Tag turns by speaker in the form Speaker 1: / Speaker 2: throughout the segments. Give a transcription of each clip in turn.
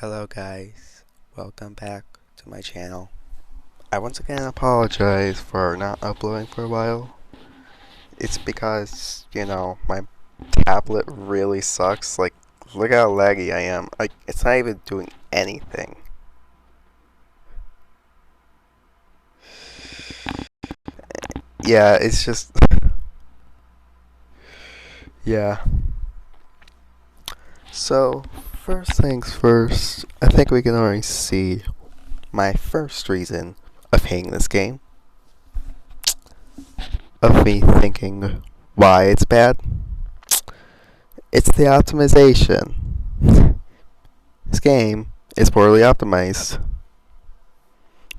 Speaker 1: Hello guys, welcome back to my channel. I once again apologize for not uploading for a while. It's because, my tablet really sucks. Like, look how laggy I am. Like, it's not even doing anything. Yeah, it's just... yeah. So, first things first, I think we can already see my first reason of hating this game. Of me thinking why it's bad. It's the optimization. This game is poorly optimized.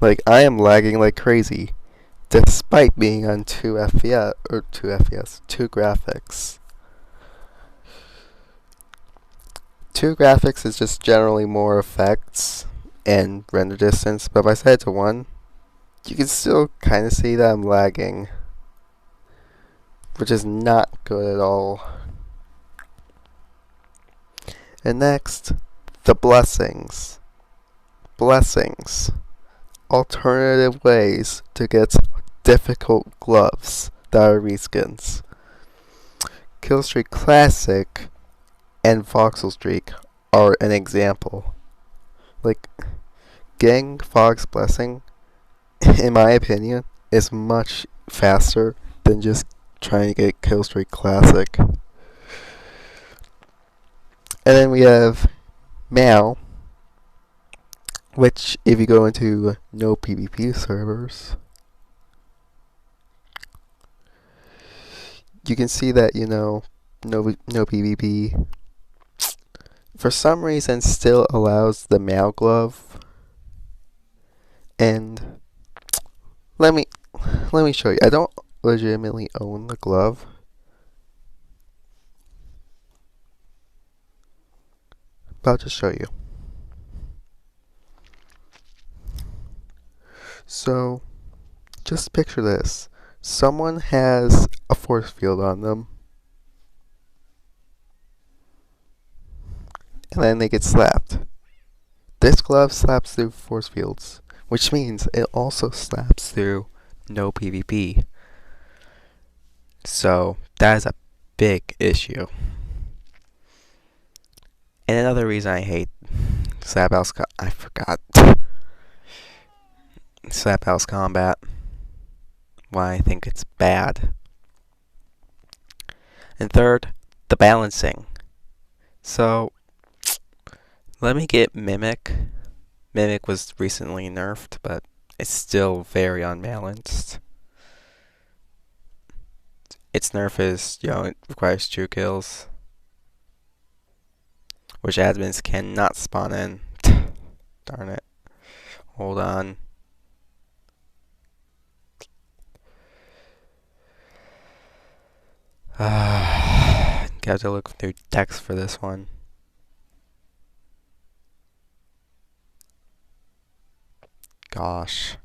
Speaker 1: Like, I am lagging like crazy, despite being on 2 graphics. 2 graphics is just generally more effects and render distance, but if I set it to 1, you can still kind of see that I'm lagging, which is not good at all. And next, the blessings. Blessings. Alternative ways to get difficult gloves that are reskins. Killstreak Classic and Voxel Streak are an example. Like, getting Fog's Blessing, in my opinion, is much faster than just trying to get Killstreak Classic. And then we have Mal, which, if you go into no PvP servers, you can see that, no PvP, for some reason, still allows the Mal glove. And let me show you. I don't legitimately own the glove, but I'll just show you. So, just picture this. Someone has a force field on them, and then they get slapped. This glove slaps through force fields, which means it also slaps through no PvP. So, that is a big issue. And another reason I hate Slap House Slap House Combat. Why I think it's bad. And third, the balancing. So, let me get Mimic. Mimic was recently nerfed, but it's still very unbalanced. Its nerf is, it requires 2 kills, which admins cannot spawn in. Darn it. Hold on. Got to look through decks for this one. Gosh.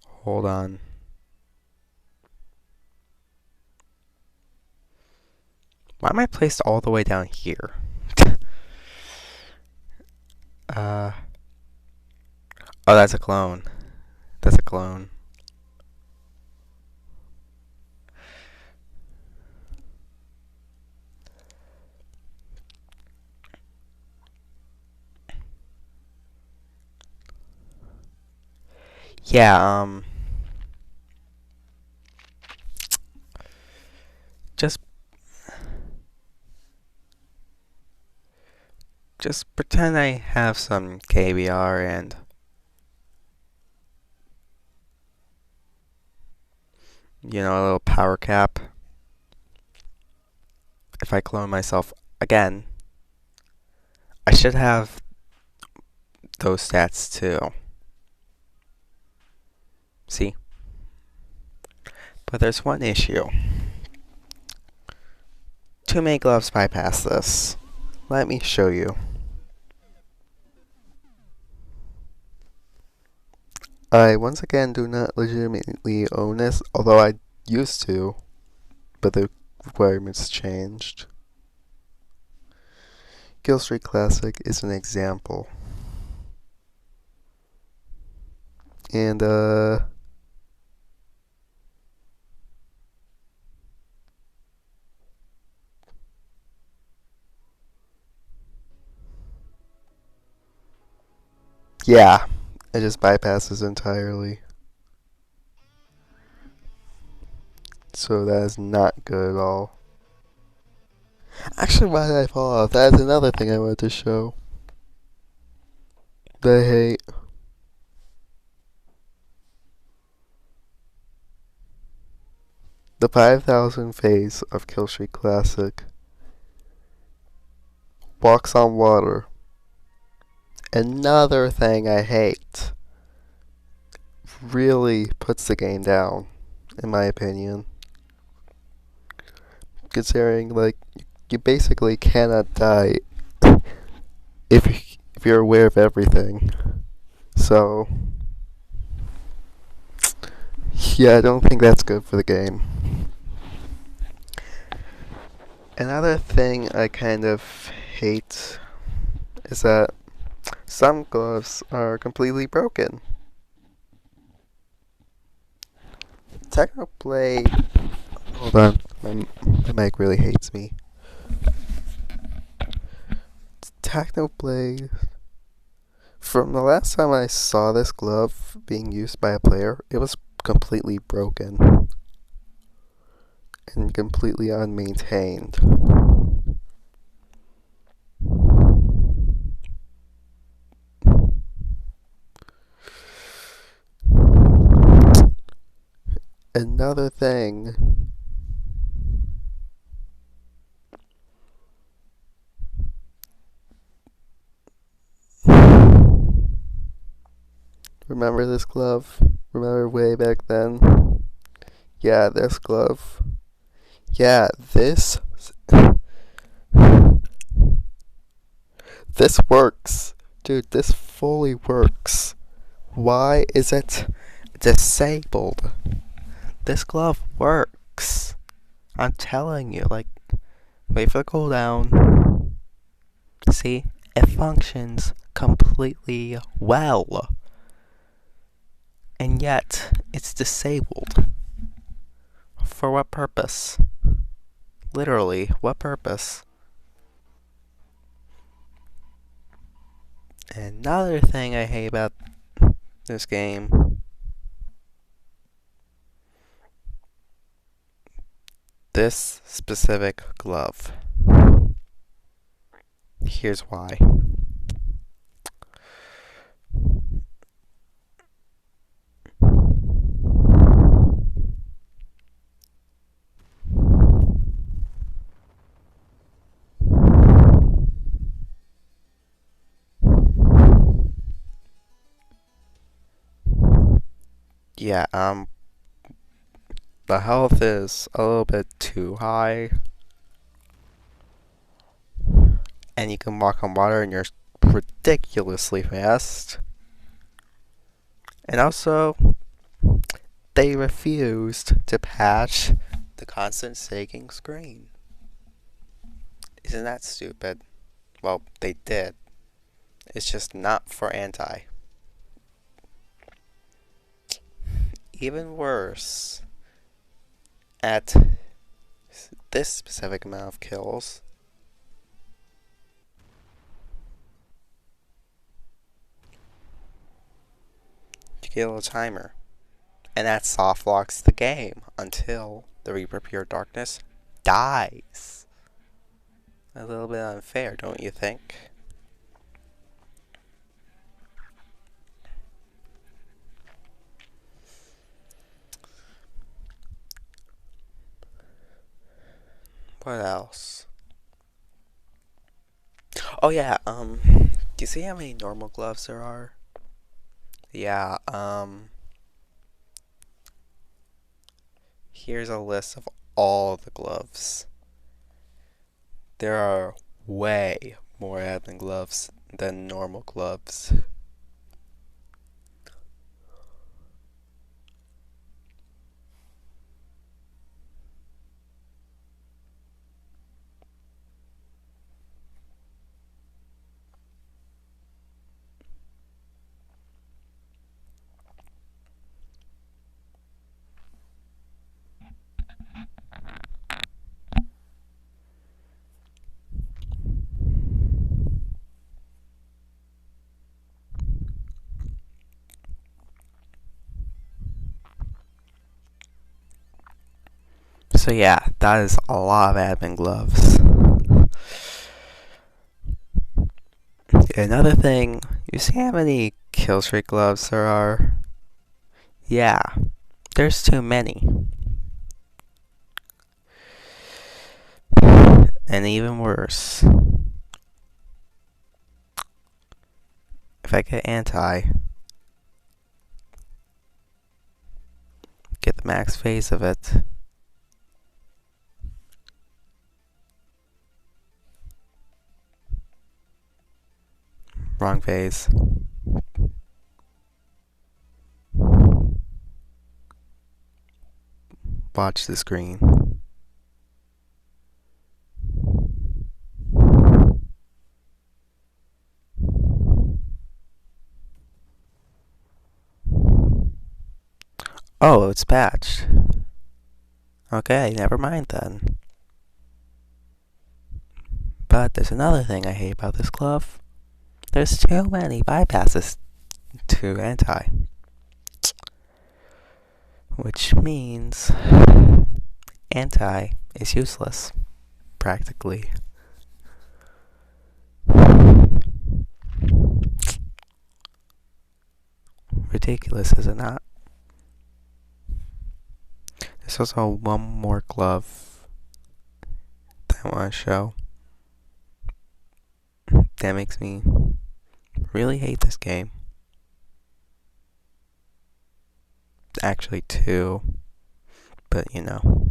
Speaker 1: Hold on. Why am I placed all the way down here? Oh, that's a clone. That's a clone. Yeah, just pretend I have some KBR and a little power cap. If I clone myself again, I should have those stats too. See? But there's one issue. Too many gloves bypass this. Let me show you. I once again do not legitimately own this, although I used to, but the requirements changed. Kill Streak Classic is an example. And, yeah, it just bypasses entirely. So that is not good at all. Actually, why did I fall off? That is another thing I wanted to show. That I hate. The 5000 phase of Kill Streak Classic walks on water. Another thing I hate. Really puts the game down, in my opinion. Considering, like, you basically cannot die if you're aware of everything. So, yeah, I don't think that's good for the game. Another thing I kind of hate is that some gloves are completely broken. Technoplay. Hold on, my mic really hates me. Technoplay. From the last time I saw this glove being used by a player, it was completely broken and completely unmaintained. Another thing. Remember this glove? Remember way back then? Yeah, this glove. Yeah, this. This works. Dude, this fully works. Why is it disabled? This glove works. I'm telling you, like, wait for the cooldown. See? It functions completely well. And yet, it's disabled. For what purpose? Literally, what purpose? Another thing I hate about this game. This specific glove. Here's why. Yeah, the health is a little bit too high. And you can walk on water and you're ridiculously fast. And also, they refused to patch the constant sagging screen. Isn't that stupid? Well, they did. It's just not for anti. Even worse, at this specific amount of kills, you get a little timer. And that soft locks the game until the Reaper Pure Darkness dies. A little bit unfair, don't you think? What else? Oh yeah, do you see how many normal gloves there are? Yeah, here's a list of all the gloves. There are way more admin gloves than normal gloves. So yeah, that is a lot of admin gloves. Another thing, you see how many kill streak gloves there are? Yeah, there's too many. And even worse, if I get anti, get the max phase of it. Wrong phase. Watch the screen. Oh, it's patched. Okay, never mind then. But there's another thing I hate about this glove. There's too many bypasses to anti. Which means anti is useless, practically. Ridiculous, is it not? There's also one more glove that I want to show. That makes me really hate this game. Actually, two, but you know.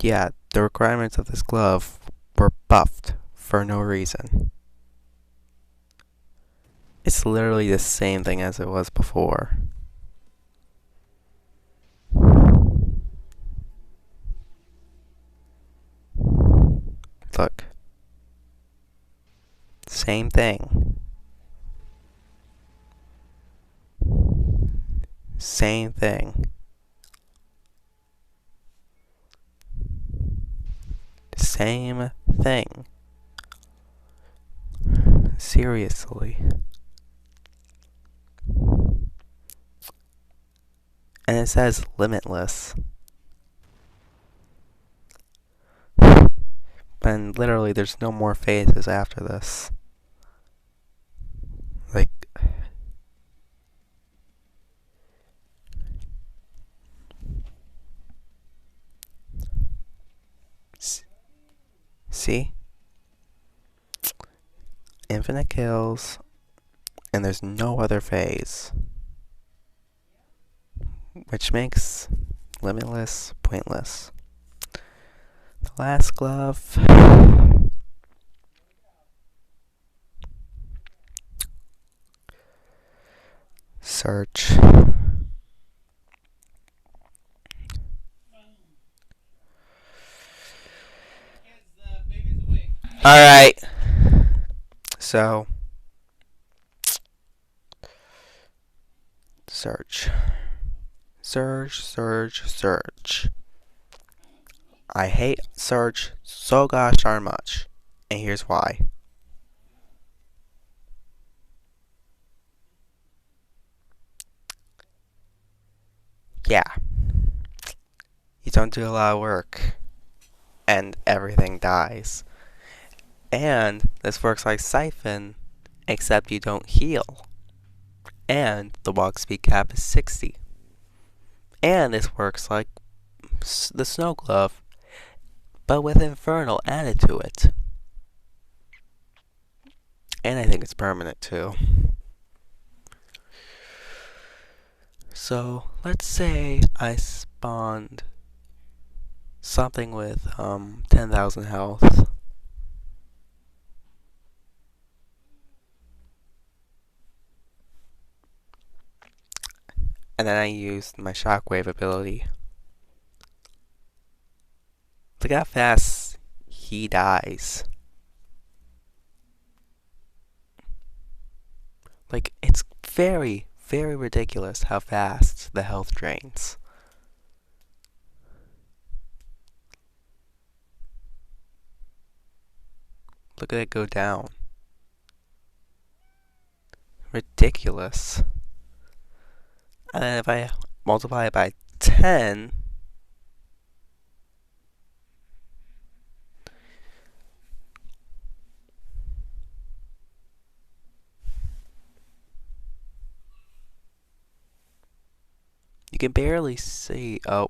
Speaker 1: Yeah, the requirements of this glove were buffed for no reason. It's literally the same thing as it was before. Look. Same thing. Same thing. Same thing. Seriously. And it says limitless. And literally, there's no more phases after this. Like, see? Infinite kills, and there's no other phase. Which makes limitless pointless. The last glove. Search. Alright. So, search. Search, search, search. I hate search so gosh darn much. And here's why. Yeah. You don't do a lot of work. And everything dies. And this works like Siphon, except you don't heal. And the walk speed cap is 60. And this works like the Snow Glove, but with Infernal added to it. And I think it's permanent too. So let's say I spawned something with 10,000 health. And then I used my shockwave ability. Look how fast he dies. Like, it's very, very ridiculous how fast the health drains. Look at it go down. Ridiculous. And then if I multiply it by 10, you can barely see. Oh,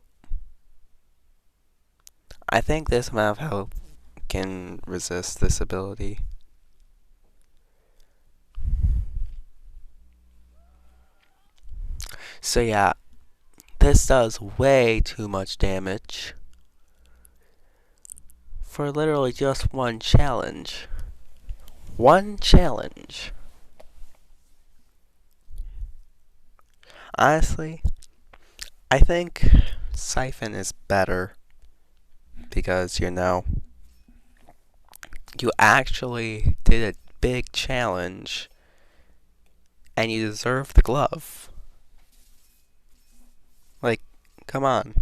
Speaker 1: I think this amount of health can resist this ability. So yeah, this does way too much damage for literally just one challenge. One challenge. Honestly, I think Siphon is better because, you actually did a big challenge and you deserve the glove. Like, come on.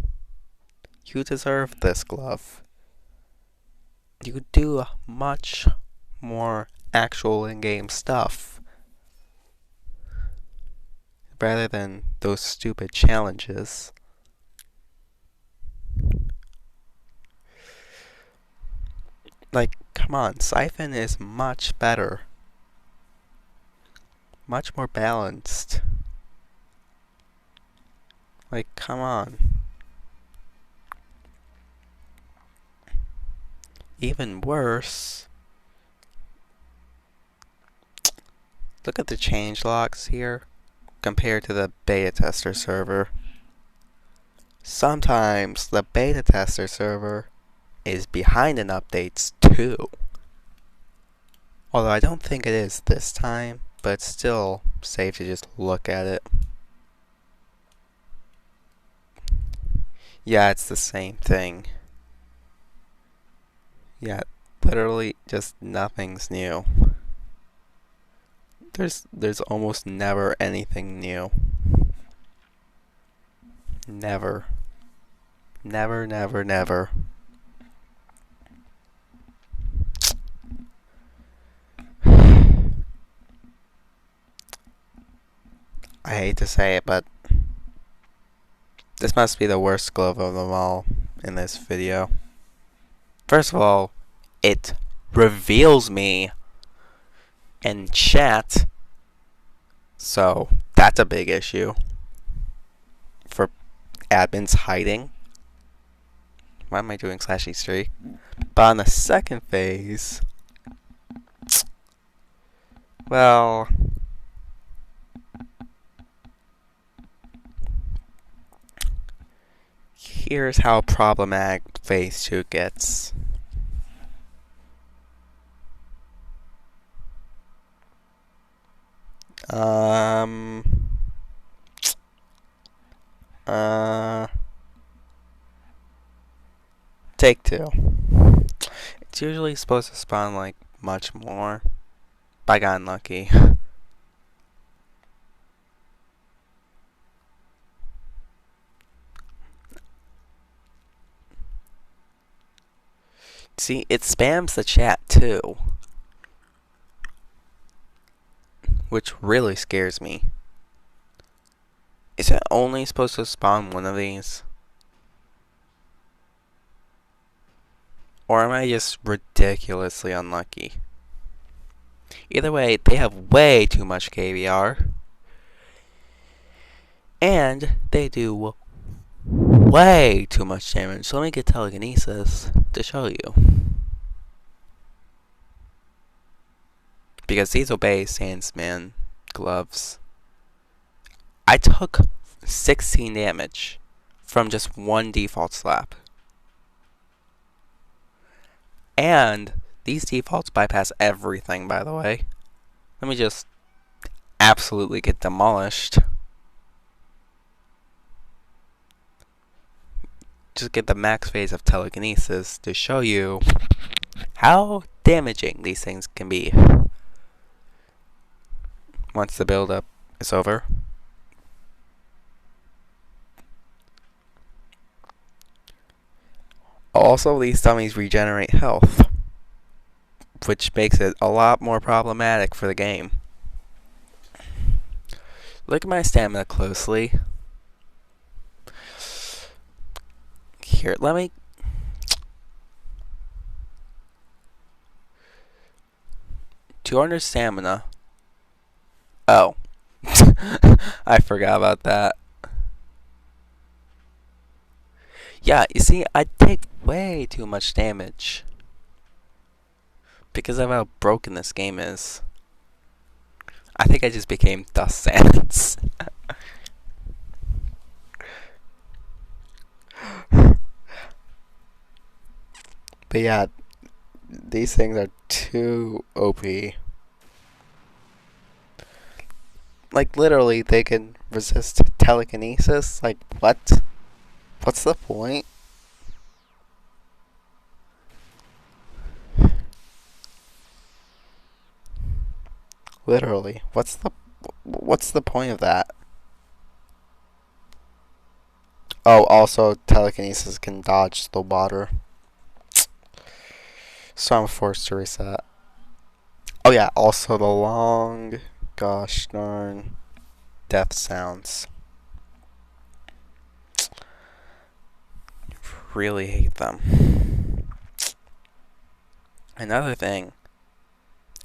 Speaker 1: You deserve this glove. You could do much more actual in-game stuff rather than those stupid challenges. Like, come on, Siphon is much better. Much more balanced. Like, come on. Even worse, look at the changelogs here compared to the beta tester server. Sometimes the beta tester server is behind in updates too. Although I don't think it is this time, but it's still safe to just look at it. Yeah, it's the same thing. Yeah, literally just nothing's new. There's almost never anything new. Never. Never, never, never. I hate to say it, but this must be the worst glove of them all in this video. First of all, it reveals me in chat, so that's a big issue for admins hiding. Why am I doing /E3? But on the second phase, well, here's how problematic phase 2 gets. Take 2. It's usually supposed to spawn like much more, but I got unlucky. See, it spams the chat too, which really scares me. Is it only supposed to spawn one of these? Or am I just ridiculously unlucky? Either way, they have way too much KVR. And they do way too much damage. So let me get telekinesis to show you. Because these obey Sandsman gloves. I took 16 damage from just one default slap. And these defaults bypass everything, by the way. Let me just absolutely get demolished. Just get the max phase of telekinesis to show you how damaging these things can be. Once the build-up is over. Also, these dummies regenerate health, which makes it a lot more problematic for the game. Look at my stamina closely. Here, let me... 200 stamina. Oh. I forgot about that. Yeah, you see, I take way too much damage. Because of how broken this game is. I think I just became Dust Sands. But yeah, these things are too OP. Like, literally, they can resist telekinesis? Like, what? What's the point? Literally, what's the point of that? Oh, also, telekinesis can dodge the water. So I'm forced to reset. Oh yeah, also the long, gosh darn, death sounds. Really hate them. Another thing,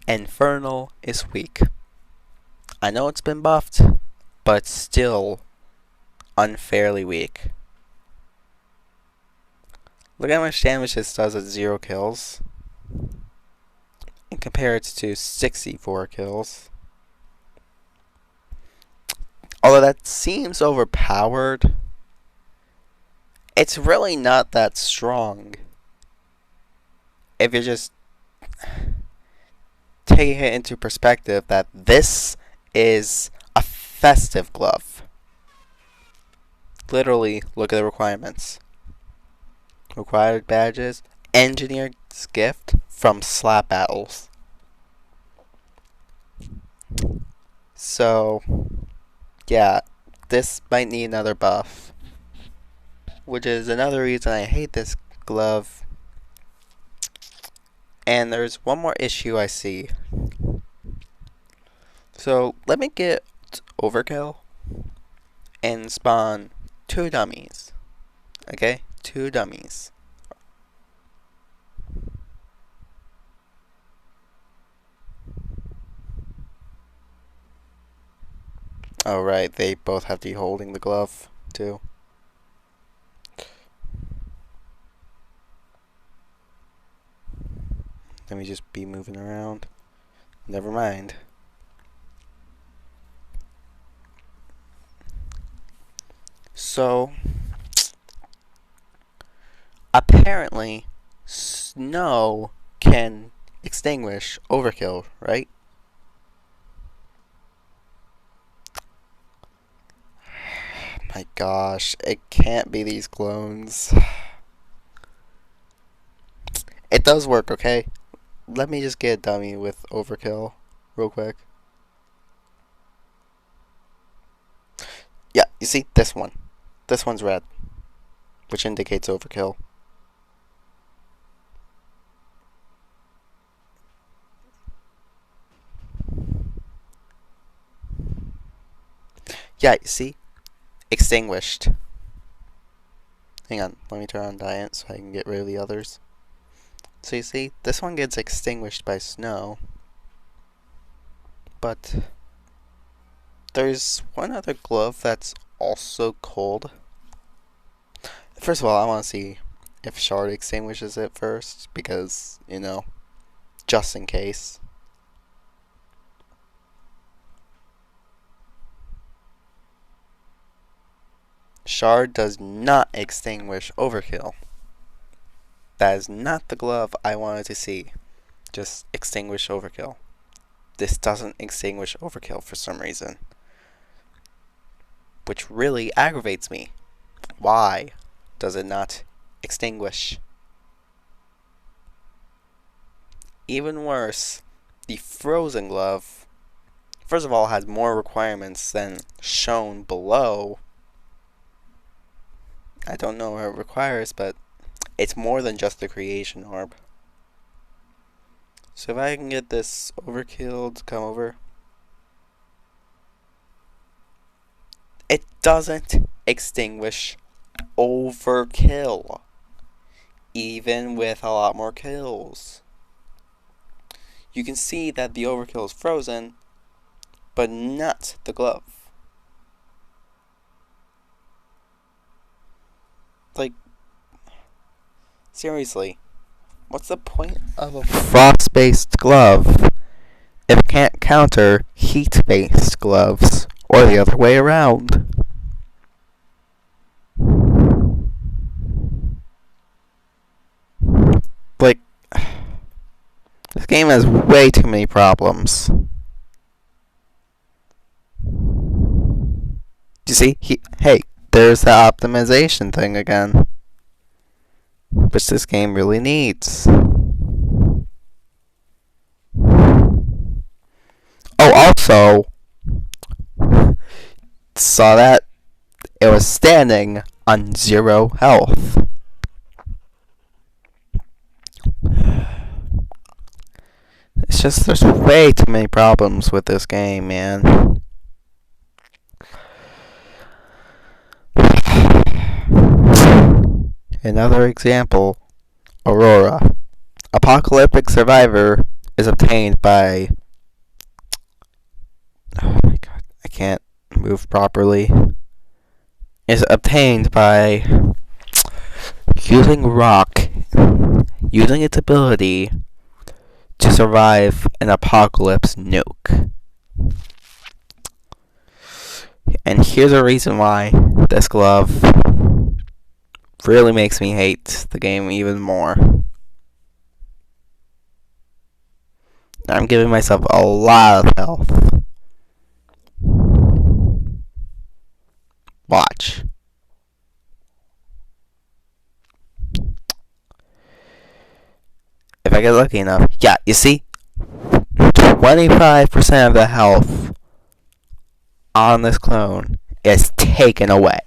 Speaker 1: Infernal is weak. I know it's been buffed, but still unfairly weak. Look at how much damage this does at 0 kills. And compare it to 64 kills. Although that seems overpowered, it's really not that strong. If you're just taking it into perspective that this is a festive glove. Literally, look at the requirements. Required badges, Engineer's Gift from Slap Battles. So, yeah, this might need another buff. Which is another reason I hate this glove. And there's one more issue I see. So, let me get Overkill and spawn 2 dummies. Okay? 2 dummies. Oh, right, they both have to be holding the glove, too. Let me just be moving around. Never mind. So, apparently, snow can extinguish overkill, right? My gosh, it can't be these clones. It does work, okay? Let me just get a dummy with overkill real quick. Yeah, you see, this one. This one's red, which indicates overkill. Yeah, you see? Extinguished. Hang on, let me turn on Diet so I can get rid of the others. So you see, this one gets extinguished by snow. But there's one other glove that's also cold. First of all, I want to see if Shard extinguishes it first, because, you know, just in case. Shard does not extinguish overkill. That is not the glove I wanted to see. Just extinguish overkill. This doesn't extinguish overkill for some reason. Which really aggravates me. Why does it not extinguish? Even worse, the frozen glove, first of all, has more requirements than shown below. I don't know what it requires, but it's more than just the creation orb. So if I can get this overkill to come over. it doesn't extinguish overkill, even with a lot more kills. You can see that the overkill is frozen, but not the glove. Like, seriously, what's the point of a frost-based glove if it can't counter heat-based gloves, or the other way around? Like, this game has way too many problems. You see, hey, there's the optimization thing again, which this game really needs. Oh, also, saw that it was standing on 0 health. It's just, there's way too many problems with this game, man. Another example, Aurora. Apocalyptic Survivor is obtained by... Oh my god, I can't move properly. Is obtained by using rock, using its ability to survive an apocalypse nuke. And here's a reason why this glove really makes me hate the game even more. I'm giving myself a lot of health. Watch. If I get lucky enough. Yeah, you see? 25% of the health on this clone is taken away.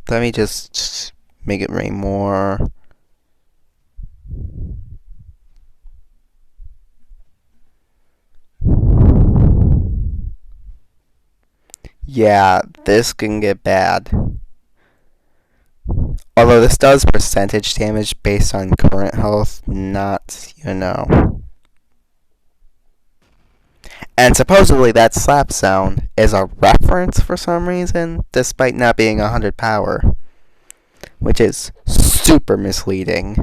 Speaker 1: Let me just make it rain more. Yeah, this can get bad. Although this does percentage damage based on current health, not, And supposedly that slap sound is a reference for some reason, despite not being 100 power, which is super misleading.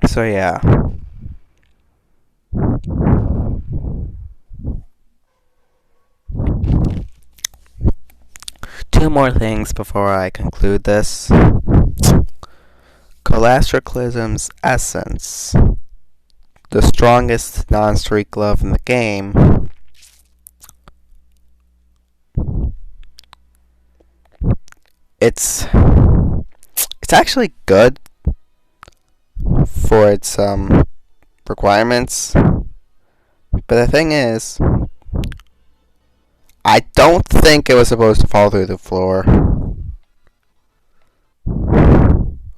Speaker 1: So yeah. Two more things before I conclude this. Colastricalism's essence, the strongest non-streak glove in the game, it's actually good for its requirements, but the thing is, I don't think it was supposed to fall through the floor.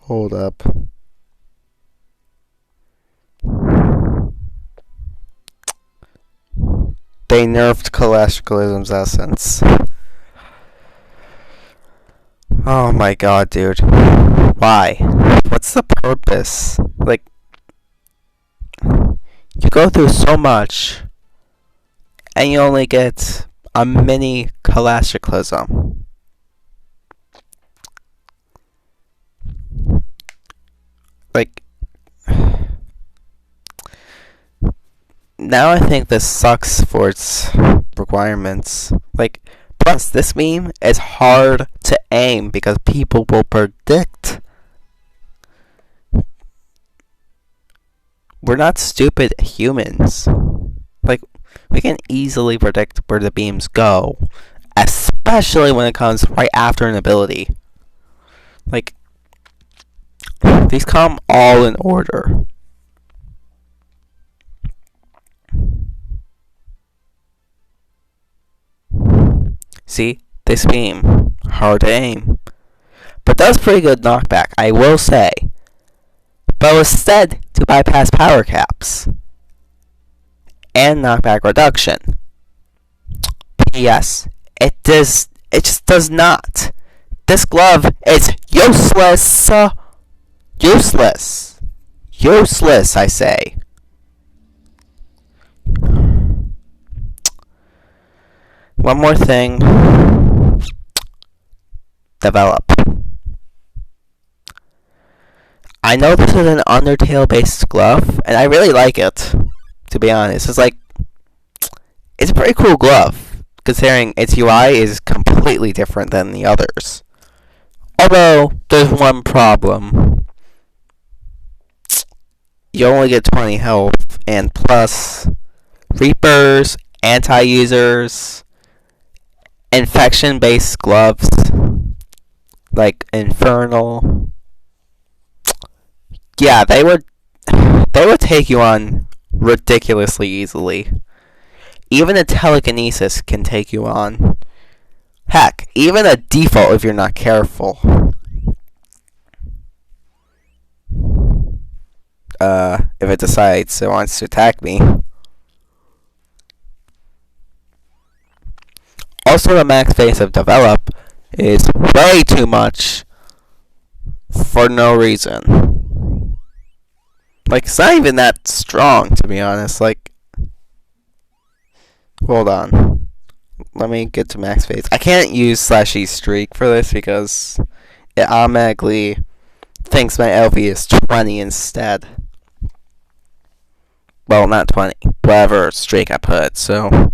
Speaker 1: Hold up. They nerfed Colastricalism's essence. Oh my god, dude. Why? What's the purpose? Like, you go through so much, and you only get a mini Colastricalism. Like, now I think this sucks for its requirements. Like, plus this meme is hard to aim because people will predict. We're not stupid humans. Like, we can easily predict where the beams go, especially when it comes right after an ability. Like, these come all in order. See, this beam, hard to aim, but does pretty good knockback, I will say. But was said to bypass power caps and knockback reduction. P.S. It just does not. This glove is useless. Useless. Useless, I say. One more thing. Develop. I know this is an Undertale based glove, and I really like it, to be honest. It's a pretty cool glove, considering its UI is completely different than the others. Although, there's one problem. You only get 20 health, and plus, Reapers, anti-users, infection-based gloves, like Infernal, yeah, they would take you on ridiculously easily. Even a telekinesis can take you on. Heck, even a default if you're not careful. If it decides it wants to attack me. Also, the max phase of develop is way too much for no reason. Like, it's not even that strong, to be honest. Like, hold on. Let me get to max phase. I can't use /E streak for this because it automatically thinks my LV is 20 instead. Well, not 20. Whatever streak I put. So,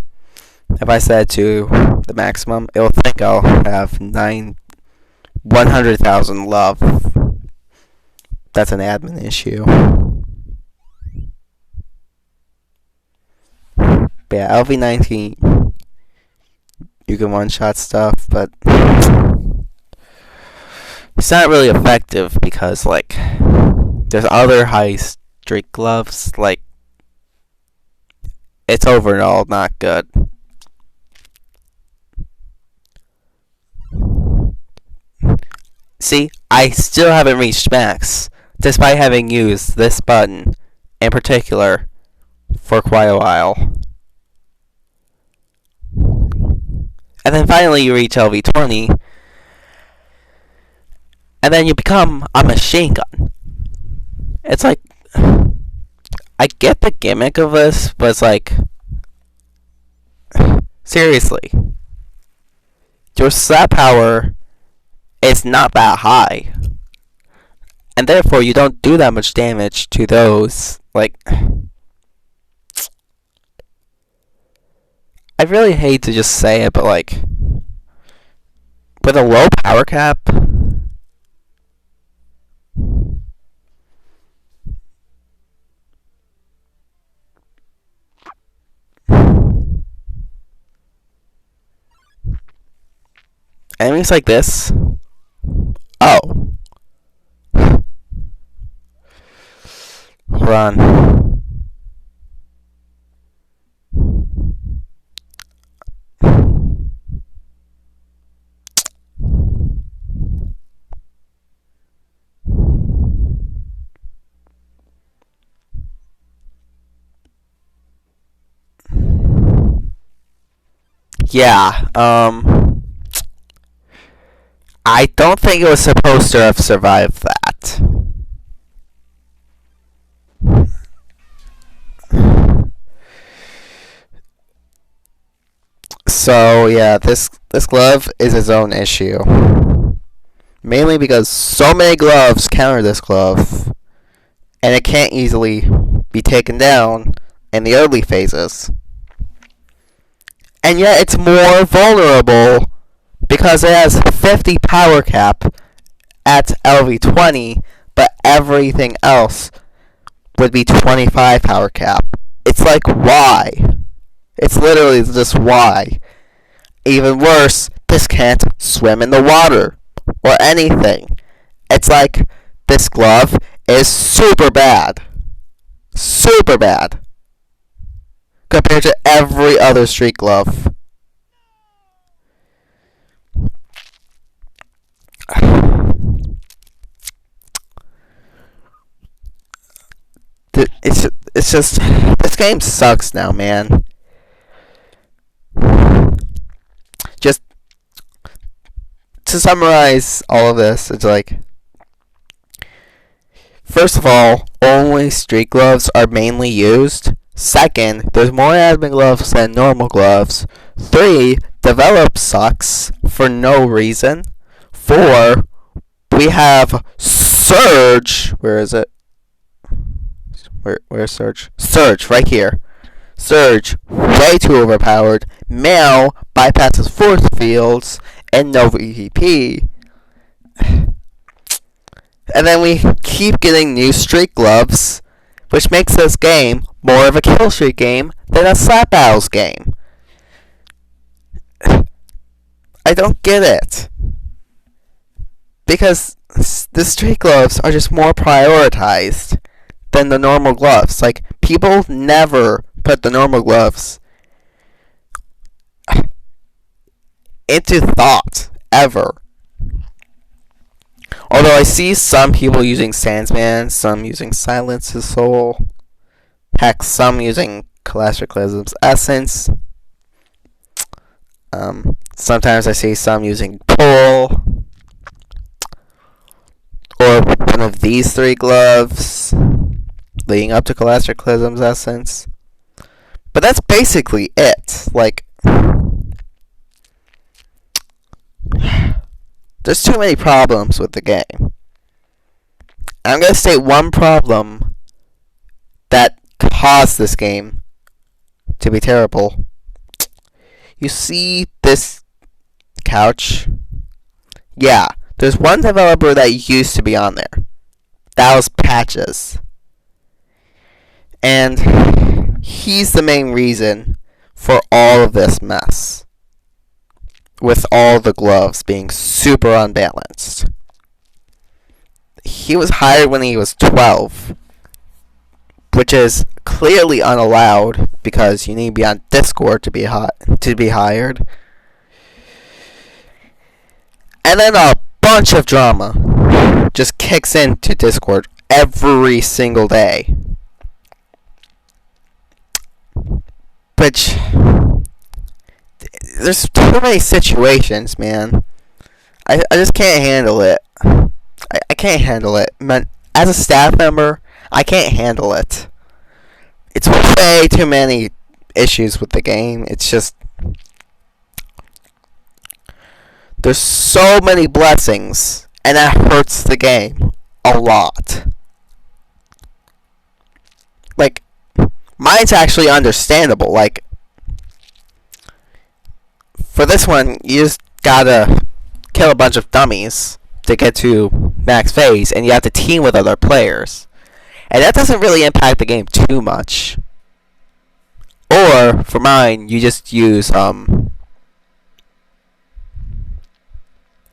Speaker 1: if I set it to the maximum, it'll think I'll have 100,000 love. That's an admin issue. But yeah, LV19, you can one-shot stuff, but it's not really effective because, like, there's other high streak gloves, like, it's overall not good. See, I still haven't reached max, despite having used this button in particular for quite a while. And then finally you reach LV20, and then you become a machine gun. It's like, I get the gimmick of this, but it's like, seriously, your slap power is not that high, and therefore you don't do that much damage to those. Like, I really hate to just say it, but like, with a low power cap, enemies like this, oh, hold on. Yeah, I don't think it was supposed to have survived that. So yeah, this glove is its own issue. Mainly because so many gloves counter this glove, and it can't easily be taken down in the early phases. And yet it's more vulnerable because it has 50 power cap at LV20, but everything else would be 25 power cap. It's like, why? It's literally just why. Even worse, this can't swim in the water or anything. It's like, this glove is super bad. Super bad. Compared to every other street glove. It's just this game sucks now, man. Just to summarize all of this, it's like, first of all, only street gloves are mainly used. Second, there's more admin gloves than normal gloves. 3, develop sucks for no reason. 4, we have Surge. Where is it? Where's Surge? Surge, right here. Surge, way too overpowered. Mail bypasses force fields, and no VP. And then we keep getting new street gloves, which makes this game more of a kill streak game than a slap battles game. I don't get it. Because the street gloves are just more prioritized than the normal gloves. Like, people never put the normal gloves into thought, ever. Although I see some people using Sandsman, some using Silence's Soul, heck, some using Calasticalism's Essence. Sometimes I see some using Pull, or one of these 3 gloves, leading up to Calasticalism's Essence. But that's basically it. Like, there's too many problems with the game. I'm going to state one problem that caused this game to be terrible. You see this couch? Yeah, there's one developer that used to be on there. That was Patches. And he's the main reason for all of this mess, with all the gloves being super unbalanced. He was hired when he was 12, which is clearly unallowed because you need to be on Discord to be hired. And then a bunch of drama just kicks into Discord every single day. Which, there's too many situations, man. I just can't handle it. I can't handle it. Man, as a staff member, I can't handle it. It's way too many issues with the game. It's just, there's so many blessings, and that hurts the game a lot. Like, mine's actually understandable. Like, for this one, you just gotta kill a bunch of dummies to get to max phase, and you have to team with other players. And that doesn't really impact the game too much. Or, for mine, you just use,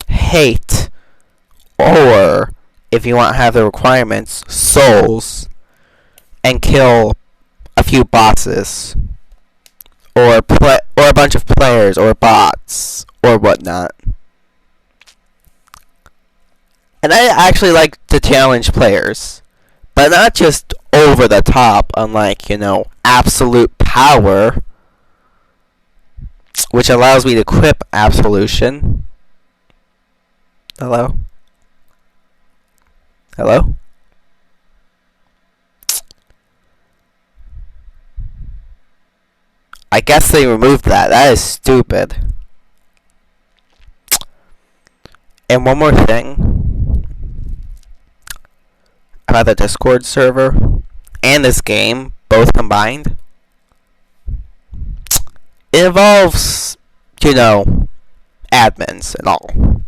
Speaker 1: hate. Or, if you want to have the requirements, souls. And kill a few bosses. Or a bunch of players, or bots, or whatnot. And I actually like to challenge players. But not just over the top, unlike, absolute power, which allows me to equip absolution. Hello? Hello? I guess they removed that. That is stupid. And one more thing about the Discord server and this game, both combined. It involves, admins and all.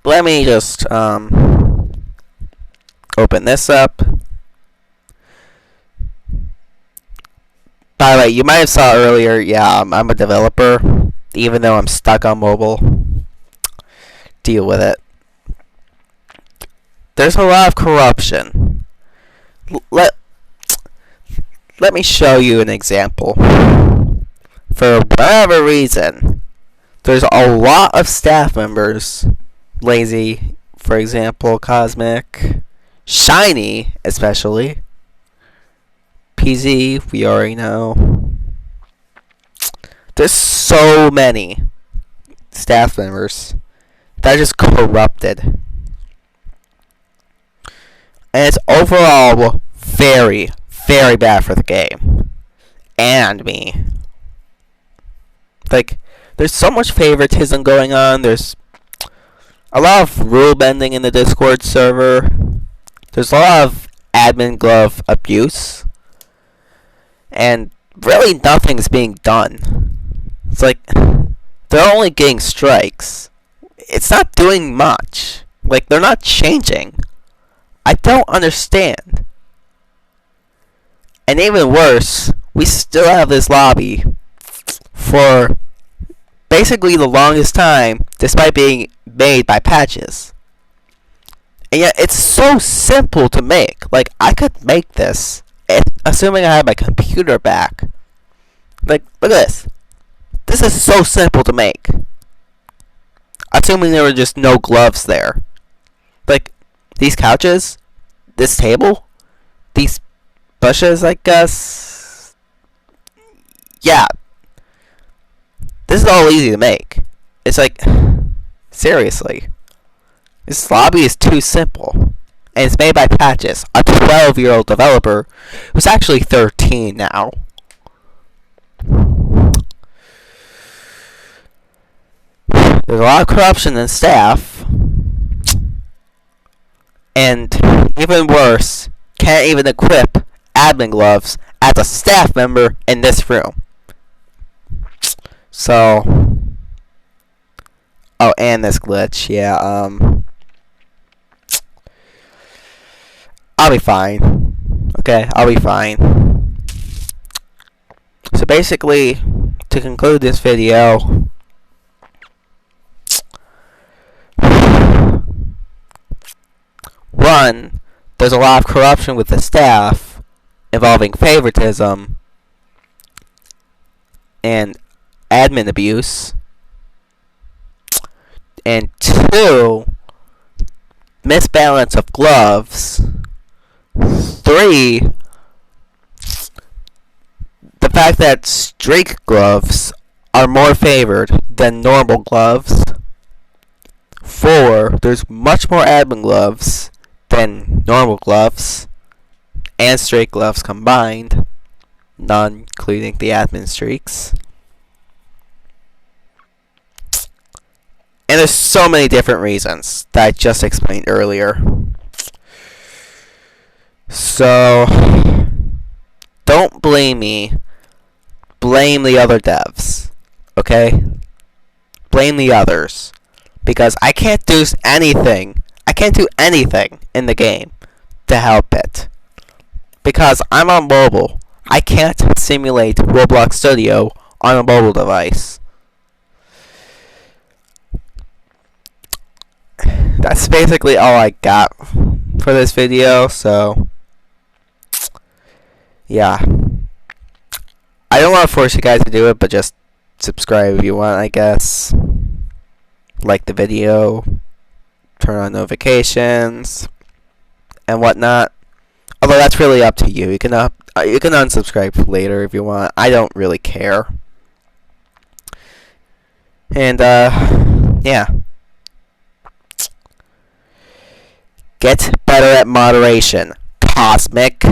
Speaker 1: Let me just open this up. By the way, you might have saw earlier, yeah, I'm a developer, even though I'm stuck on mobile. Deal with it. There's a lot of corruption. Let me show you an example. For whatever reason, there's a lot of staff members, Lazy, for example, Cosmic, Shiny, especially. PZ, we already know. There's so many staff members that are just corrupted. And it's overall very, very bad for the game. And me. Like, there's so much favoritism going on. There's a lot of rule bending in the Discord server. There's a lot of admin glove abuse. And really nothing's being done. It's like, they're only getting strikes. It's not doing much. Like, they're not changing. I don't understand. And even worse, we still have this lobby for basically the longest time, despite being made by patches. And yet, it's so simple to make. Like, I could make this, assuming I have my computer back. Like, look at this. This is so simple to make. Assuming there were just no gloves there. Like, these couches, this table, these bushes, I guess. Yeah. This is all easy to make. It's like, seriously. This lobby is too simple. And it's made by Patches, a 12-year-old developer who's actually 13 now. There's a lot of corruption in staff. And even worse, can't even equip admin gloves as a staff member in this room. So, oh, and this glitch, yeah, I'll be fine. Okay, I'll be fine. So basically, to conclude this video, one, there's a lot of corruption with the staff involving favoritism and admin abuse. And two, misbalance of gloves. Three, the fact that streak gloves are more favored than normal gloves. Four, there's much more admin gloves than normal gloves and streak gloves combined, not including the admin streaks. And there's so many different reasons that I just explained earlier. So, don't blame me. Blame the other devs. Okay? Blame the others. Because I can't do anything. I can't do anything in the game to help it. Because I'm on mobile. I can't simulate Roblox Studio on a mobile device. That's basically all I got for this video, so yeah. I don't want to force you guys to do it, but just subscribe if you want, I guess. Like the video, turn on notifications, and whatnot. Although that's really up to you. You can unsubscribe later if you want. I don't really care. And yeah. Get better at moderation, Cosmic.